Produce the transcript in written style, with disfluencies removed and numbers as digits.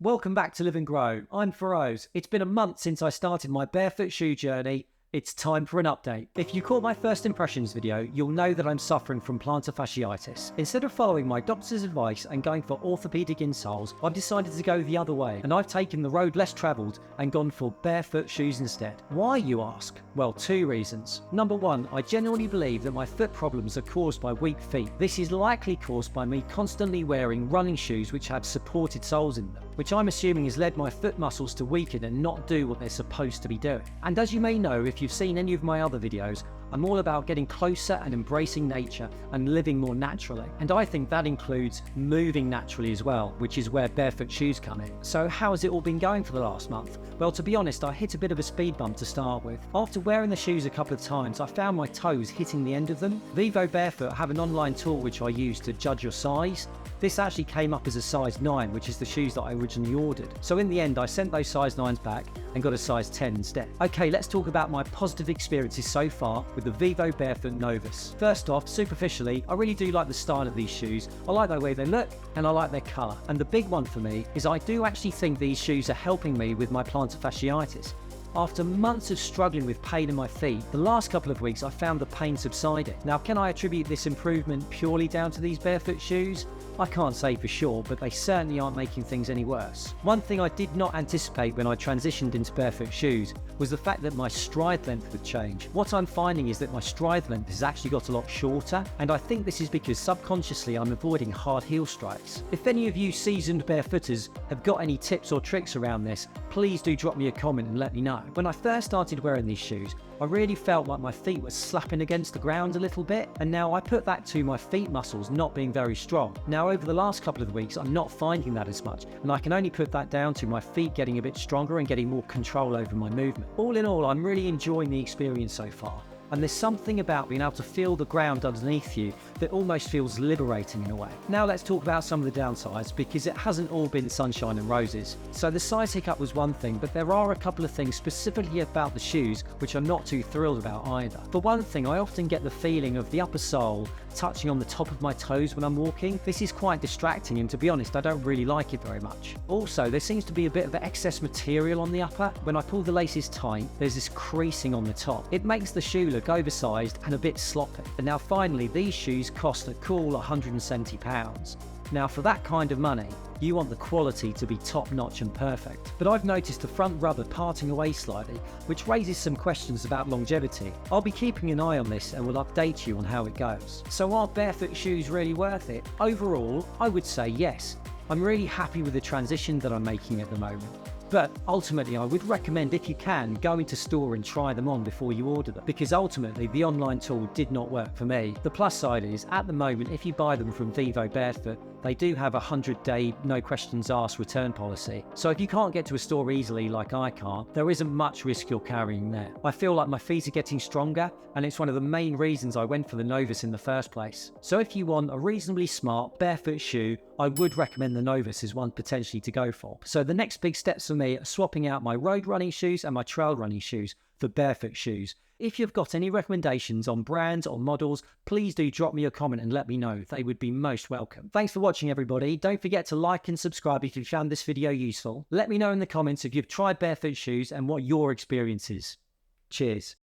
Welcome back to Live and Grow. I'm Feroz. It's been a month since I started my barefoot shoe journey. It's time for an update. If you caught my first impressions video, you'll know that I'm suffering from plantar fasciitis. Instead of following my doctor's advice and going for orthopedic insoles, I've decided to go the other way, and I've taken the road less travelled and gone for barefoot shoes instead. Why, you ask? Well, two reasons. Number one, I genuinely believe that my foot problems are caused by weak feet. This is likely caused by me constantly wearing running shoes which have supported soles in them, which I'm assuming has led my foot muscles to weaken and not do what they're supposed to be doing. And as you may know, if you've seen any of my other videos, I'm all about getting closer and embracing nature and living more naturally. And I think that includes moving naturally as well, which is where barefoot shoes come in. So how has it all been going for the last month? Well, to be honest, I hit a bit of a speed bump to start with. After wearing the shoes a couple of times, I found my toes hitting the end of them. VIVOBAREFOOT have an online tool which I use to judge your size. This actually came up as a size 9, which is the shoes that I originally ordered. So in the end, I sent those size 9s back and got a size 10 instead. Okay, let's talk about my positive experiences so far with the VIVOBAREFOOT Novus. First off, superficially, I really do like the style of these shoes. I like the way they look and I like their colour. And the big one for me is I do actually think these shoes are helping me with my plantar fasciitis. After months of struggling with pain in my feet, the last couple of weeks I found the pain subsiding. Now, can I attribute this improvement purely down to these barefoot shoes? I can't say for sure, but they certainly aren't making things any worse. One thing I did not anticipate when I transitioned into barefoot shoes was the fact that my stride length would change. What I'm finding is that my stride length has actually got a lot shorter, and I think this is because subconsciously I'm avoiding hard heel strikes. If any of you seasoned barefooters have got any tips or tricks around this, please do drop me a comment and let me know. When I first started wearing these shoes, I really felt like my feet were slapping against the ground a little bit, and now I put that to my feet muscles not being very strong. Now over the last couple of weeks I'm not finding that as much, and I can only put that down to my feet getting a bit stronger and getting more control over my movement. All in all, I'm really enjoying the experience so far. And there's something about being able to feel the ground underneath you that almost feels liberating in a way. Now let's talk about some of the downsides, because it hasn't all been sunshine and roses. So the size hiccup was one thing, but there are a couple of things specifically about the shoes which I'm not too thrilled about either. For one thing, I often get the feeling of the upper sole touching on the top of my toes when I'm walking. This is quite distracting, and to be honest, I don't really like it very much. Also, there seems to be a bit of excess material on the upper. When I pull the laces tight, there's this creasing on the top. It makes the shoe look oversized and a bit sloppy. And now finally, these shoes cost a cool £170. Now for that kind of money, you want the quality to be top notch and perfect. But I've noticed the front rubber parting away slightly, which raises some questions about longevity. I'll be keeping an eye on this and will update you on how it goes. So are barefoot shoes really worth it? Overall, I would say yes. I'm really happy with the transition that I'm making at the moment. But ultimately, I would recommend, if you can, go into store and try them on before you order them, because ultimately the online tool did not work for me. The plus side is, at the moment, if you buy them from VIVOBAREFOOT, they do have a 100-day no questions asked return policy. So if you can't get to a store easily like I can't, there isn't much risk you're carrying there. I feel like my feet are getting stronger, and it's one of the main reasons I went for the Novus in the first place. So if you want a reasonably smart barefoot shoe, I would recommend the Novus as one potentially to go for. So the next big steps for me are swapping out my road running shoes and my trail running shoes for barefoot shoes. If you've got any recommendations on brands or models, please do drop me a comment and let me know. They would be most welcome. Thanks for watching, everybody. Don't forget to like and subscribe if you found this video useful. Let me know in the comments if you've tried barefoot shoes and what your experience is. Cheers.